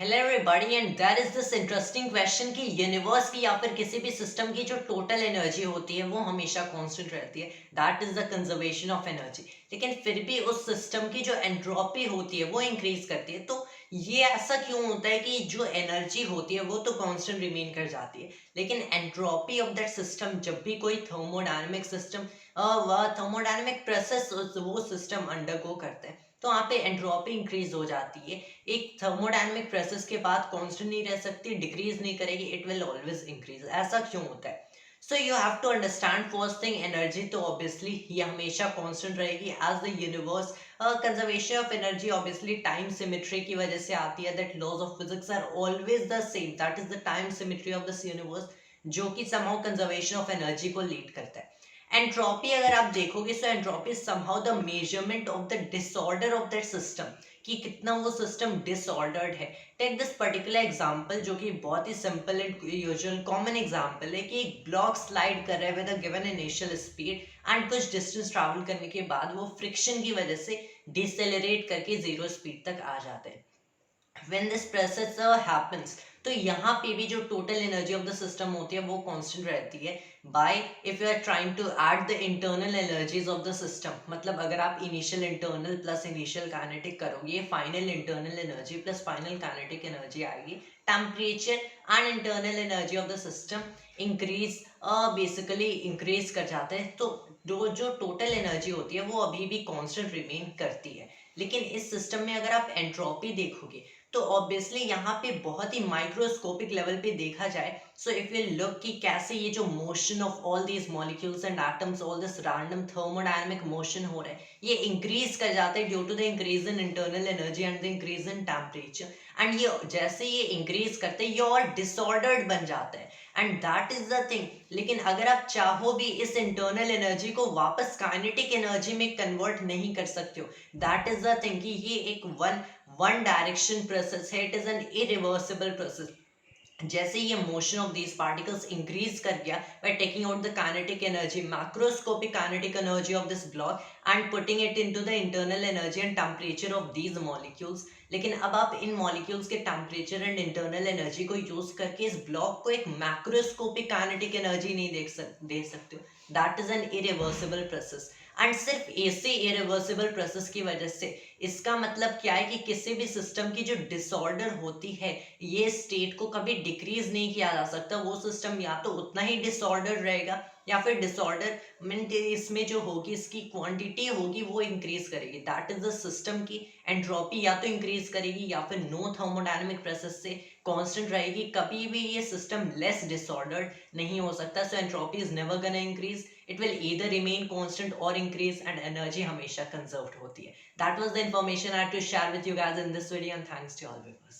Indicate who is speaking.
Speaker 1: Hello everybody and that is this interesting question कि universe की या फिर किसी भी सिस्टम की जो टोटल एनर्जी होती है वो हमेशा कांस्टेंट रहती है। That is the conservation of energy. लेकिन फिर भी उस सिस्टम की जो एंट्रोपी होती है वो इंक्रीज करती है। तो ये ऐसा क्यों होता है कि जो एनर्जी होती है वो तो कांस्टेंट रिमेन कर जाती है, लेकिन एंट्रोपी ऑफ दैट सिस्टम जब भी कोई थर्मोडायनेमिक सिस्टम वह थर्मोडायनेमिक प्रोसेस वो सिस्टम अंडरगो करते हैं तो वहाँ पे एंट्रोपी इंक्रीज हो जाती है। एक थर्मोडायनेमिक प्रोसेस के बाद कांस्टेंट नहीं रह सकती, डिक्रीज नहीं करेगी, इट विल ऑलवेज इंक्रीज। ऐसा क्यों होता है? So you have to understand first thing, energy तो ऑब्वियसली ये हमेशा कांस्टेंट रहेगी as the universe. Conservation of energy obviously time symmetry की वजह से आती है, that laws of physics are always the same, that is the time symmetry of this universe, जो कि समहाउ कंजर्वेशन ऑफ एनर्जी को लीड करता है। एंट्रोपी अगर आप देखोगे so entropy somehow the measurement of the disorder of that system, कि कितना वो सिस्टम डिसऑर्डर्ड है। टेक दिस पर्टिकुलर एग्जांपल जो कि बहुत ही simple and usual common example है कि एक ब्लॉक स्लाइड कर रहा है with a given initial speed and कुछ डिस्टेंस ट्रैवल करने के बाद वो फ्रिक्शन की वजह से डिसेलरेट करके जीरो स्पीड तक आ जाते हैं। when this process happens तो यहाँ पे भी जो total energy of the system होती है वो कांस्टेंट रहती है। By if you are trying to add the internal energies of the system, मतलब अगर आप initial internal plus initial kinetic करोगे, final internal energy plus final kinetic energy आएगी। Temperature and internal energy of the system increase basically increase कर जाते हैं, तो जो टोटल एनर्जी होती है वो अभी भी कांस्टेंट रिमेन करती है। लेकिन इस सिस्टम में अगर आप एंट्रोपी देखोगे तो ऑब्वियसली यहाँ पे बहुत ही माइक्रोस्कोपिक लेवल पे देखा जाए, सो इफ यू लुक कि कैसे ये जो motion of all these molecules and atoms, all this random thermodynamic motion हो रहा है, ये इंक्रीज कर जाता है due to the increase in internal energy and the increase in temperature. And ये जैसे ये इंक्रीज करते हैं ये और डिसऑर्डर्ड बन जाता है, and that is the thing. लेकिन अगर आप चाहो भी इस इंटरनल एनर्जी को वापस काइनेटिक एनर्जी में कन्वर्ट नहीं कर सकते हो। दैट इज द थिंग कि ये एक वन डायरेक्शन प्रोसेस है, it is an irreversible process. जैसे ये motion of these particles increase कर गया by taking out the kinetic energy, macroscopic kinetic energy of this block and putting it into the internal energy and temperature of these molecules. लेकिन अब आप इन molecules के temperature and internal energy को use करके इस block को एक macroscopic kinetic energy नहीं दे सकते हो। That is an irreversible process, and सिर्फ ऐसे इरिवर्सिबल प्रोसेस की वजह से इसका मतलब क्या है कि किसी भी सिस्टम की जो डिसऑर्डर होती है ये स्टेट को कभी डिक्रीज नहीं किया जा सकता। वो सिस्टम या तो उतना ही डिसऑर्डर रहेगा या फिर डिसऑर्डर मीन इसमें जो होगी इसकी क्वांटिटी होगी वो इंक्रीज करेगी। दैट इज द सिस्टम की एंट्रोपी या तो इंक्रीज करेगी या फिर नो थर्मोडायनेमिक प्रोसेस से कांस्टेंट रहेगी। कभी भी ये सिस्टम लेस डिसऑर्डर्ड नहीं हो सकता। So entropy is never gonna increase, it will either remain constant और इंक्रीज, एंड एनर्जी हमेशा कंजर्व्ड होती है। That was the information I had to share with you guys in this video, and thanks to all viewers.